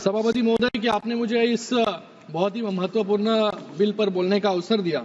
सभापति महोदय कि आपने मुझे इस बहुत ही महत्वपूर्ण बिल पर बोलने का अवसर दिया।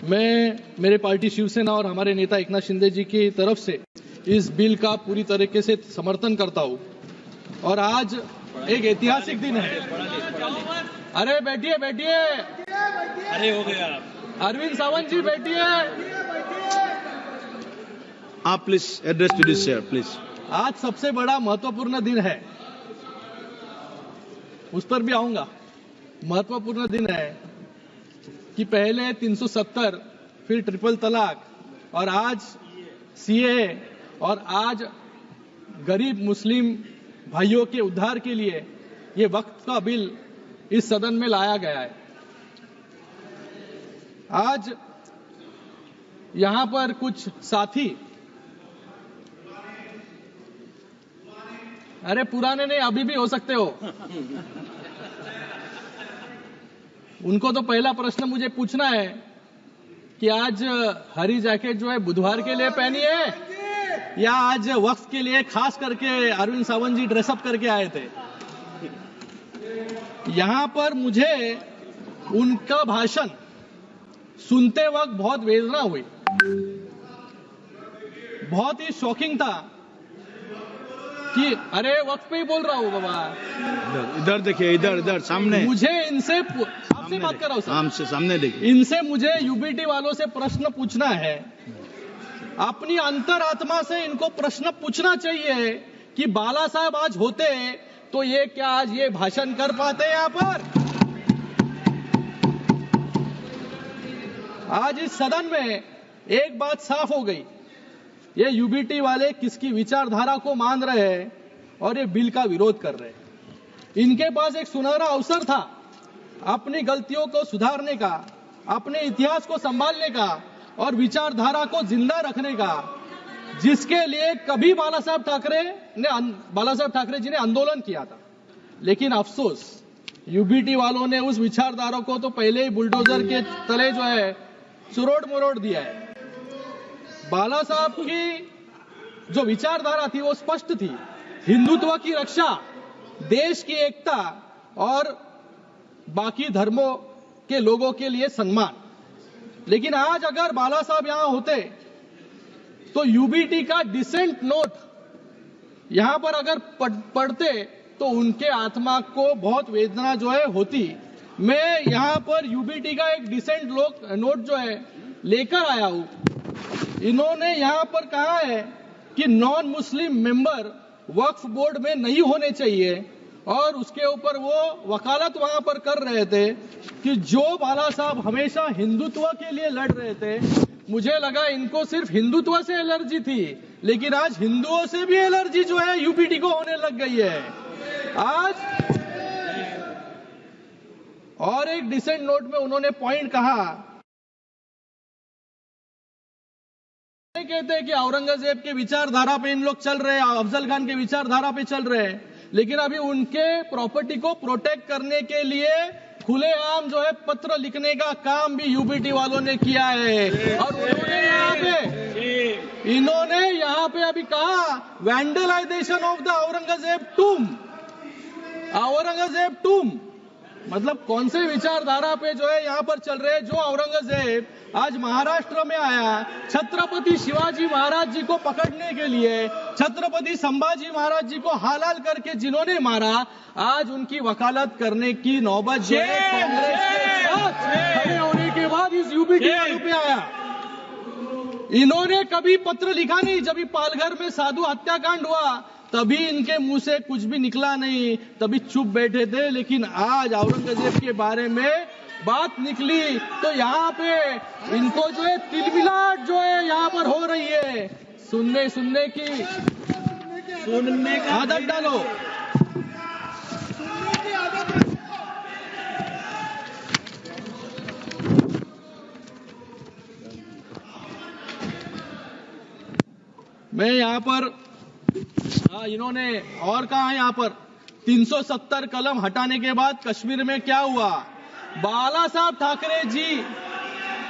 मैं मेरे पार्टी शिवसेना और हमारे नेता एकनाथ शिंदे जी की तरफ से इस बिल का पूरी तरीके से समर्थन करता हूं और आज एक ऐतिहासिक दिन है। अरे बैठिए बैठिए, अरे हो गया अरविंद सावंत जी बैठिए। आप please address to this chair please. आज सबसे बड़ा महत्वपूर्ण दिन है, उस पर भी आऊंगा। महत्वपूर्ण दिन है कि पहले 370 फिर ट्रिपल तलाक और आज सीए और आज गरीब मुस्लिम भाइयों के उद्धार के लिए ये वक्त का बिल इस सदन में लाया गया है। आज यहां पर कुछ साथी, अरे पुराने नहीं अभी भी हो सकते हो, उनको तो पहला प्रश्न मुझे पूछना है कि आज हरी जैकेट जो है बुधवार के लिए पहनी है या आज वक्त के लिए खास करके अरविंद सावंत जी ड्रेसअप करके आए थे। यहां पर मुझे उनका भाषण सुनते वक्त बहुत वेदना हुई, बहुत ही शॉकिंग था कि अरे वक्त पे ही बोल रहा हूं बाबा, इधर देखिए, इधर इधर सामने। मुझे इनसे आपसे बात कर रहा हूं सर, हमसे सामने देखिए। इनसे मुझे यूबीटी वालों से प्रश्न पूछना है। अपनी अंतरात्मा से इनको प्रश्न पूछना चाहिए कि बाला साहब आज होते तो ये क्या आज ये भाषण कर पाते यहां पर? आज इस सदन में एक बात साफ हो गई, ये यूबीटी वाले किसकी विचारधारा को मान रहे हैं और ये बिल का विरोध कर रहे हैं। इनके पास एक सुनहरा अवसर था अपनी गलतियों को सुधारने का, अपने इतिहास को संभालने का और विचारधारा को जिंदा रखने का, जिसके लिए कभी बाला साहब ठाकरे जी ने आंदोलन किया था। लेकिन अफसोस यूबीटी वालों ने उस विचारधारा को तो पहले ही बुलडोजर के तले जो है सुरोड़ मरोड़ दिया है। बाला साहब की जो विचारधारा थी वो स्पष्ट थी, हिंदुत्व की रक्षा, देश की एकता और बाकी धर्मों के लोगों के लिए सम्मान। लेकिन आज अगर बाला साहब यहां होते तो यूबीटी का डिसेंट नोट यहां पर अगर पढ़ते तो उनके आत्मा को बहुत वेदना जो है होती। मैं यहां पर यूबीटी का एक डिसेंट नोट जो है लेकर आया हूं। इन्होंने यहां पर कहा है कि नॉन मुस्लिम मेंबर वक्फ बोर्ड में नहीं होने चाहिए और उसके ऊपर वो वकालत वहां पर कर रहे थे कि जो बाला साहब हमेशा हिंदुत्व के लिए लड़ रहे थे। मुझे लगा इनको सिर्फ हिंदुत्व से एलर्जी थी, लेकिन आज हिंदुओं से भी एलर्जी जो है यूबीटी को होने लग गई है आज। और एक डिसेंट नोट में उन्होंने पॉइंट कहा, कहते हैं कि औरंगजेब के विचारधारा पे इन लोग चल रहे हैं, अफजल खान के विचारधारा पे चल रहे हैं, लेकिन अभी उनके प्रॉपर्टी को प्रोटेक्ट करने के लिए खुलेआम जो है पत्र लिखने का काम भी यूबीटी वालों ने किया है। और इन्होंने यहाँ पे अभी कहा वैंडलाइजेशन ऑफ द औरंगजेब टूम, मतलब कौन से विचारधारा पे जो है यहाँ पर चल रहे हैं। जो औरंगजेब आज महाराष्ट्र में आया छत्रपति शिवाजी महाराज जी को पकड़ने के लिए, छत्रपति संभाजी महाराज जी को हालाल करके जिन्होंने मारा, आज उनकी वकालत करने की नौबत जो है कांग्रेस के साथ खड़े होने के बाद इस यूबीटी वालों पे आया। इन्होंने कभी पत्र लिखा नहीं। जब पालघर में साधु हत्याकांड हुआ तभी इनके मुंह से कुछ भी निकला नहीं, तभी चुप बैठे थे। लेकिन आज औरंगजेब के बारे में बात निकली तो यहाँ पे इनको जो है तिलमिलाट जो है यहाँ पर हो रही है। सुनने का आदत डालो। मैं यहाँ पर इन्होंने और कहा है, यहाँ पर 370 कलम हटाने के बाद कश्मीर में क्या हुआ। बाला साहब ठाकरे जी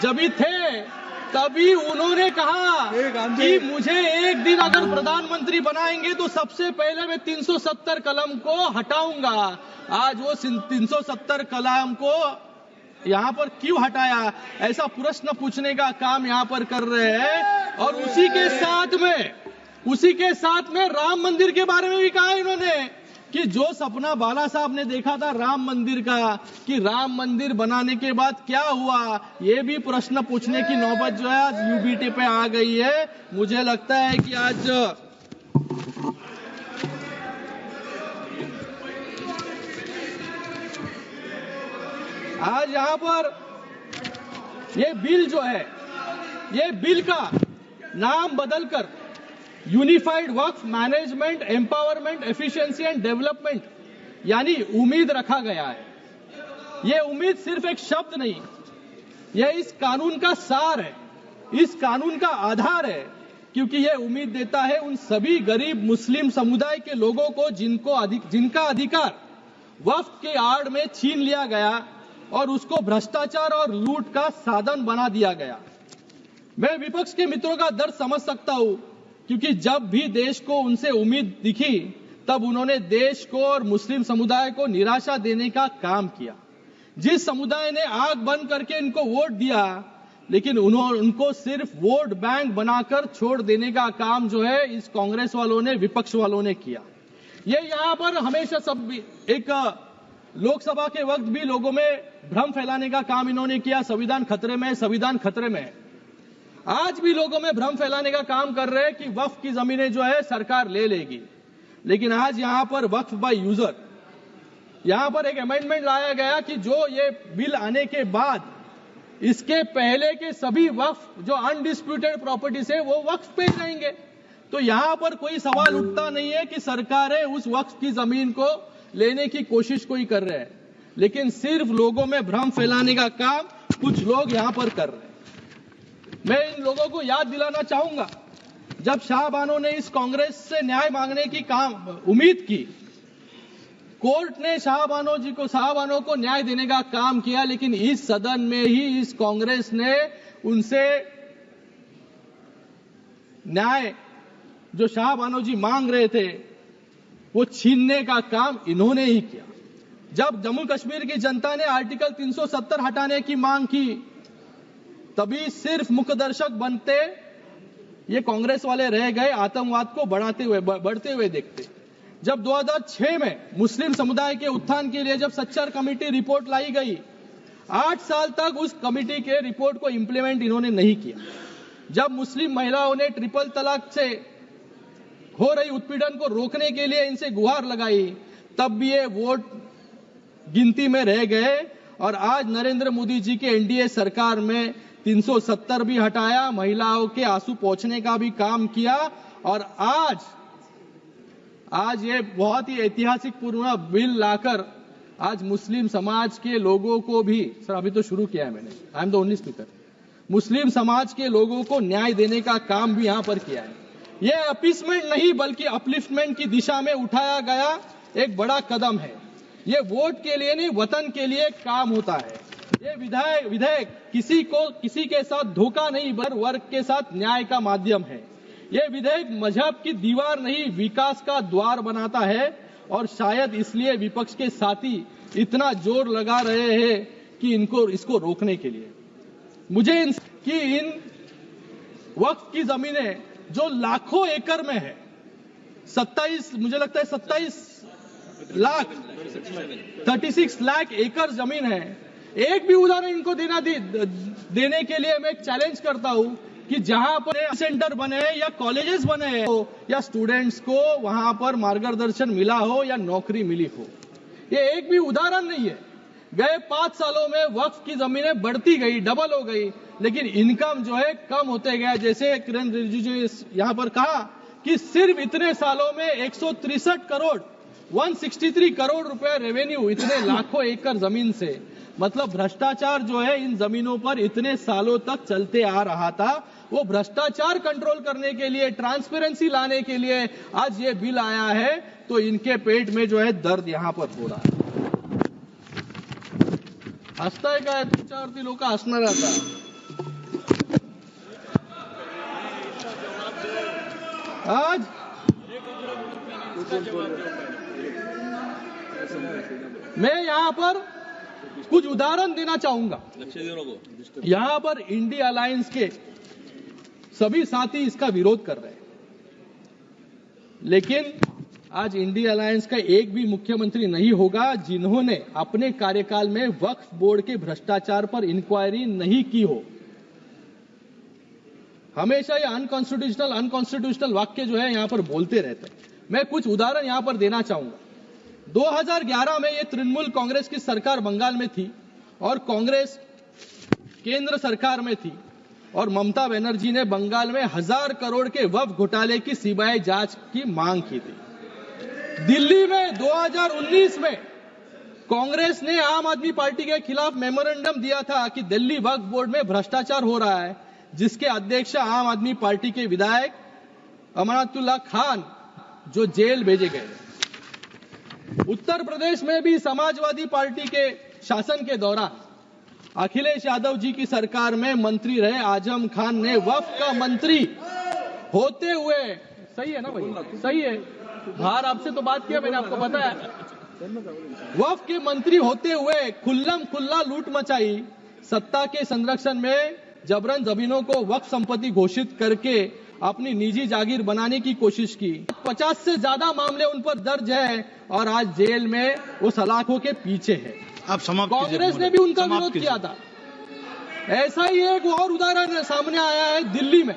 जब भी थे तभी उन्होंने कहा कि मुझे एक दिन अगर प्रधानमंत्री बनाएंगे तो सबसे पहले मैं 370 कलम को हटाऊंगा। आज वो 370 कलम को यहाँ पर क्यों हटाया, ऐसा प्रश्न पूछने का काम यहाँ पर कर रहे हैं। और उसी के साथ में राम मंदिर के बारे में भी कहा इन्होंने कि जो सपना बाला साहब ने देखा था राम मंदिर का, कि राम मंदिर बनाने के बाद क्या हुआ, ये भी प्रश्न पूछने की नौबत जो है आज यूबीटी पे आ गई है। मुझे लगता है कि आज यहाँ पर ये बिल जो है, ये बिल का नाम बदलकर unified Waqf management empowerment efficiency and development यानी उम्मीद रखा गया है। ये उम्मीद सिर्फ एक शब्द नहीं, यह इस कानून का सार है, इस कानून का आधार है, क्योंकि यह उम्मीद देता है उन सभी गरीब मुस्लिम समुदाय के लोगों को जिनका अधिकार वक्फ के आड़ में छीन लिया गया और उसको भ्रष्टाचार और लूट का साधन बना दिया गया। मैं विपक्ष के मित्रों का दर्द समझ सकता हूं, क्योंकि जब भी देश को उनसे उम्मीद दिखी तब उन्होंने देश को और मुस्लिम समुदाय को निराशा देने का काम किया। जिस समुदाय ने आंख बंद करके इनको वोट दिया, लेकिन उनको सिर्फ वोट बैंक बनाकर छोड़ देने का काम जो है इस कांग्रेस वालों ने, विपक्ष वालों ने किया। ये यहाँ पर हमेशा सब एक लोकसभा के वक्त भी लोगों में भ्रम फैलाने का काम इन्होंने किया, संविधान खतरे में है, संविधान खतरे में है। आज भी लोगों में भ्रम फैलाने का काम कर रहे हैं कि वक्फ की जमीनें जो है सरकार ले लेगी। लेकिन आज यहां पर वक्फ बाय यूजर, यहां पर एक अमेंडमेंट लाया गया कि जो ये बिल आने के बाद इसके पहले के सभी वक्फ जो अनडिस्प्यूटेड प्रॉपर्टीज है वो वक्फ पे रहेंगे। तो यहां पर कोई सवाल उठता नहीं है कि सरकारें उस वक्फ की जमीन को लेने की कोशिश कोई कर रहे हैं, लेकिन सिर्फ लोगों में भ्रम फैलाने का काम कुछ लोग यहां पर कर रहे हैं। मैं इन लोगों को याद दिलाना चाहूंगा, जब शाहबानो ने इस कांग्रेस से न्याय मांगने की उम्मीद की, कोर्ट ने शाहबानो को न्याय देने का काम किया, लेकिन इस सदन में ही इस कांग्रेस ने उनसे न्याय जो शाहबानो जी मांग रहे थे वो छीनने का काम इन्होंने ही किया। जब जम्मू कश्मीर की जनता ने आर्टिकल 370 हटाने की मांग की, तभी सिर्फ मुखदर्शक बनते ये कांग्रेस वाले रह गए, आतंकवाद को बढ़ते हुए देखते। जब 2006 में मुस्लिम समुदाय के उत्थान के लिए जब सच्चर कमेटी रिपोर्ट लाई गई, 8 साल तक उस कमेटी के रिपोर्ट को इंप्लीमेंट इन्होंने नहीं किया। जब मुस्लिम महिलाओं ने ट्रिपल तलाक से हो रही उत्पीड़न को रोकने के लिए इनसे गुहार लगाई, तब भी ये वोट गिनती में रह गए। और आज नरेंद्र मोदी जी के एनडीए सरकार में 370 भी हटाया, महिलाओं के आंसू पोंछने का भी काम किया। और आज ये बहुत ही ऐतिहासिक पूर्ण बिल लाकर आज मुस्लिम समाज के लोगों को भी, सर अभी तो शुरू किया है मैंने, I am the only speaker, Muslim समाज के लोगों को न्याय देने का काम भी यहां पर किया है। यह अपीसमेंट नहीं बल्कि अपलिफ्टमेंट की दिशा में उठाया गया एक बड़ा कदम है। ये वोट के लिए नहीं, वतन के लिए काम होता है। ये विधेयक किसी के साथ धोखा नहीं, बल्कि वर्ग के साथ न्याय का माध्यम है। ये विधेयक मजहब की दीवार नहीं, विकास का द्वार बनाता है। और शायद इसलिए विपक्ष के साथी इतना जोर लगा रहे हैं कि इसको रोकने के लिए। मुझे इन वक्फ की जमीनें जो लाखों एकड़ में है, 27 मुझे लगता है 36 लाख एकड़ जमीन है। एक भी उदाहरण इनको देने के लिए मैं चैलेंज करता हूं कि जहां पर सेंटर बने या कॉलेजेस बने हो या स्टूडेंट्स को वहां पर मार्गदर्शन मिला हो या नौकरी मिली हो, ये एक भी उदाहरण नहीं है। गए 5 सालों में वक्फ की जमीनें बढ़ती गई, डबल हो गई, लेकिन इनकम जो है कम होते गया। जैसे किरण रिजिजू ने यहां पर कहा कि सिर्फ इतने सालों में 163 करोड़ रुपए रेवेन्यू, इतने लाखों एकड़ जमीन से। मतलब भ्रष्टाचार जो है इन जमीनों पर इतने सालों तक चलते आ रहा था, वो भ्रष्टाचार कंट्रोल करने के लिए, ट्रांसपेरेंसी लाने के लिए आज ये बिल आया है। तो इनके पेट में जो है दर्द यहां पर हो रहा है। हसताय काय तुमच्यावरती लोक हसणार आता। आज मैं यहाँ पर कुछ उदाहरण देना चाहूंगा। यहाँ पर इंडिया अलायंस के सभी साथी इसका विरोध कर रहे हैं, लेकिन आज इंडिया अलायंस का एक भी मुख्यमंत्री नहीं होगा जिन्होंने अपने कार्यकाल में वक्फ बोर्ड के भ्रष्टाचार पर इंक्वायरी नहीं की हो। हमेशा ये अनकॉन्स्टिट्यूशनल वाक्य जो है यहां पर बोलते रहते हैं। मैं कुछ उदाहरण यहां पर देना चाहूंगा। 2011 में ये तृणमूल कांग्रेस की सरकार बंगाल में थी और कांग्रेस केंद्र सरकार में थी और ममता बनर्जी ने बंगाल में 1000 करोड़ के वक्फ घोटाले की सीबीआई जांच की मांग की थी। दिल्ली में 2019 में कांग्रेस ने आम आदमी पार्टी के खिलाफ मेमोरेंडम दिया था कि दिल्ली वक्फ बोर्ड में भ्रष्टाचार हो रहा है, जिसके अध्यक्ष आम आदमी पार्टी के विधायक अमानतुल्लाह खान जो जेल भेजे गए। उत्तर प्रदेश में भी समाजवादी पार्टी के शासन के दौरान अखिलेश यादव जी की सरकार में मंत्री रहे आजम खान ने वक्फ का मंत्री होते हुए, सही है ना भाई, सही है, बाहर आपसे तो बात किया मैंने, आपको पता है, वक्फ के मंत्री होते हुए खुल्लम खुल्ला लूट मचाई। सत्ता के संरक्षण में जबरन जमीनों को वक्फ संपत्ति घोषित करके अपनी निजी जागीर बनाने की कोशिश की। 50 से ज्यादा मामले उन पर दर्ज है और आज जेल में वो सलाखों के पीछे है। आप समाप्त कीजिए। कांग्रेस ने भी उनका विरोध किया था। ऐसा ही एक और उदाहरण सामने आया है दिल्ली में,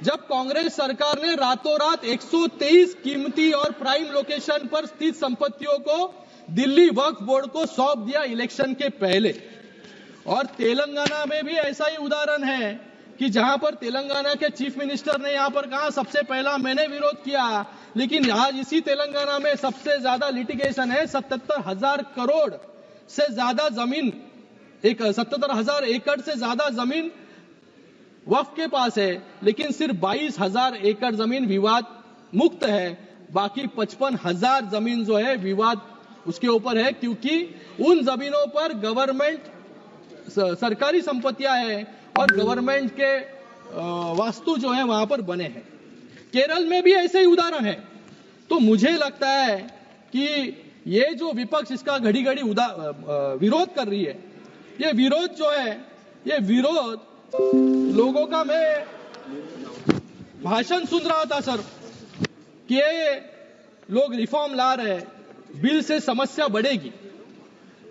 जब कांग्रेस सरकार ने रातों रात 123 कीमती और प्राइम लोकेशन पर स्थित संपत्तियों को दिल्ली वक्फ बोर्ड को सौंप दिया इलेक्शन के पहले। और तेलंगाना में भी ऐसा ही उदाहरण है कि जहां पर तेलंगाना के चीफ मिनिस्टर ने यहां पर कहा सबसे पहला मैंने विरोध किया, लेकिन आज इसी तेलंगाना में सबसे ज्यादा लिटिगेशन है। 77,000 करोड़ से ज्यादा जमीन, 77,000 एकड़ से ज्यादा जमीन वक्फ के पास है, लेकिन सिर्फ 22,000 एकड़ जमीन विवाद मुक्त है। बाकी 55,000 जमीन जो है विवाद उसके ऊपर है, क्योंकि उन जमीनों पर गवर्नमेंट सरकारी संपत्तियां हैं और गवर्नमेंट के वास्तु जो है वहां पर बने हैं। केरल में भी ऐसे ही उदाहरण है। तो मुझे लगता है कि ये जो विपक्ष इसका घड़ी घड़ी विरोध कर रही है, ये विरोध जो है, ये विरोध लोगों का, मैं भाषण सुन रहा था सर कि ये लोग रिफॉर्म ला रहे हैं, बिल से समस्या बढ़ेगी।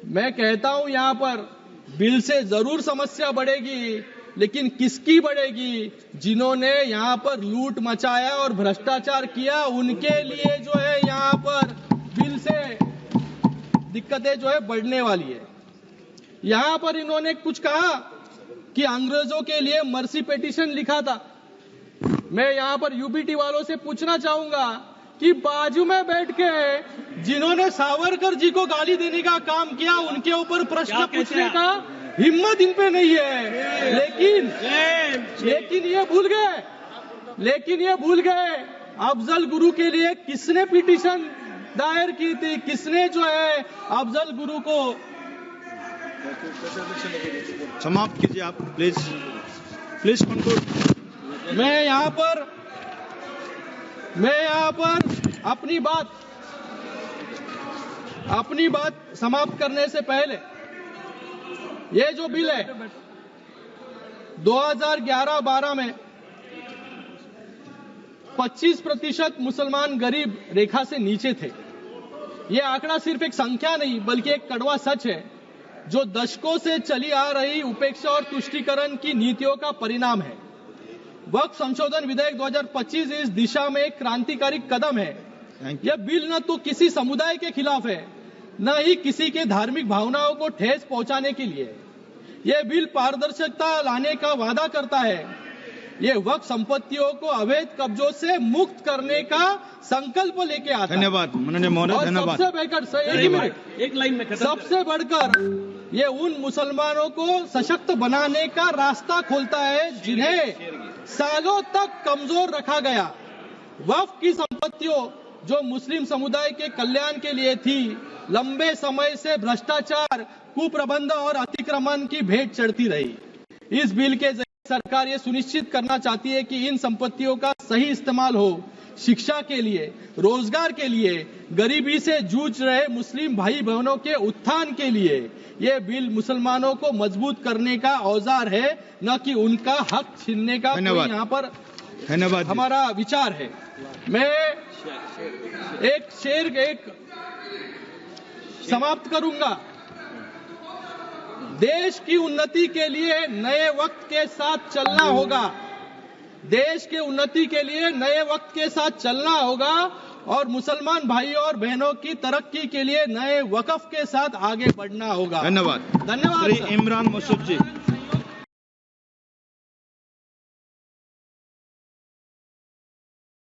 मैं कहता हूं यहां पर बिल से जरूर समस्या बढ़ेगी, लेकिन किसकी बढ़ेगी? जिन्होंने यहां पर लूट मचाया और भ्रष्टाचार किया, उनके लिए जो है यहां पर बिल से दिक्कतें जो है बढ़ने वाली है। यहां पर इन्होंने कुछ कहा कि अंग्रेजों के लिए मर्सी पिटीशन लिखा था। मैं यहां पर यूबीटी वालों से पूछना चाहूंगा कि बाजू में बैठ के जिन्होंने सावरकर जी को गाली देने का काम किया, उनके ऊपर प्रश्न पूछने का हिम्मत इन पे नहीं है। लेकिन ये भूल गए अफजल गुरु के लिए किसने पिटीशन दायर की थी, किसने जो है अफजल गुरु को। समाप्त कीजिए आप, प्लीज कंक्लूड। मैं यहाँ पर अपनी बात समाप्त करने से पहले, ये जो बिल है 2011-12 में 25% मुसलमान गरीब रेखा से नीचे थे। ये आंकड़ा सिर्फ एक संख्या नहीं बल्कि एक कड़वा सच है, जो दशकों से चली आ रही उपेक्षा और तुष्टीकरण की नीतियों का परिणाम है। वक्फ संशोधन विधेयक 2025 इस दिशा में एक क्रांतिकारी कदम है। यह बिल न तो किसी समुदाय के खिलाफ है, न ही किसी के धार्मिक भावनाओं को ठेस पहुंचाने के लिए। यह बिल पारदर्शिता लाने का वादा करता है। ये वक्फ संपत्तियों को अवैध कब्जों से मुक्त करने का संकल्प लेके आता है। धन्यवाद माननीय महोदय, धन्यवाद। सबसे बढ़कर एक लाइन में सबसे बढ़कर ये उन मुसलमानों को सशक्त बनाने का रास्ता खोलता है जिन्हें सालों तक कमजोर रखा गया। वक्फ की संपत्तियों जो मुस्लिम समुदाय के कल्याण के लिए थी, लंबे समय से भ्रष्टाचार, कुप्रबंध और अतिक्रमण की भेंट चढ़ती रही। इस बिल के सरकार ये सुनिश्चित करना चाहती है कि इन संपत्तियों का सही इस्तेमाल हो, शिक्षा के लिए, रोजगार के लिए, गरीबी से जूझ रहे मुस्लिम भाई बहनों के उत्थान के लिए। ये बिल मुसलमानों को मजबूत करने का औजार है, न कि उनका हक छीनने का कोई यहाँ पर धन्यवाद हमारा विचार है। मैं एक समाप्त करूंगा। देश की उन्नति के लिए नए वक्त के साथ चलना होगा। देश के उन्नति के लिए नए वक्त के साथ चलना होगा और मुसलमान भाइयों और बहनों की तरक्की के लिए नए वक़्फ़ के साथ आगे बढ़ना होगा। धन्यवाद। धन्यवाद। श्री इमरान मसूद जी।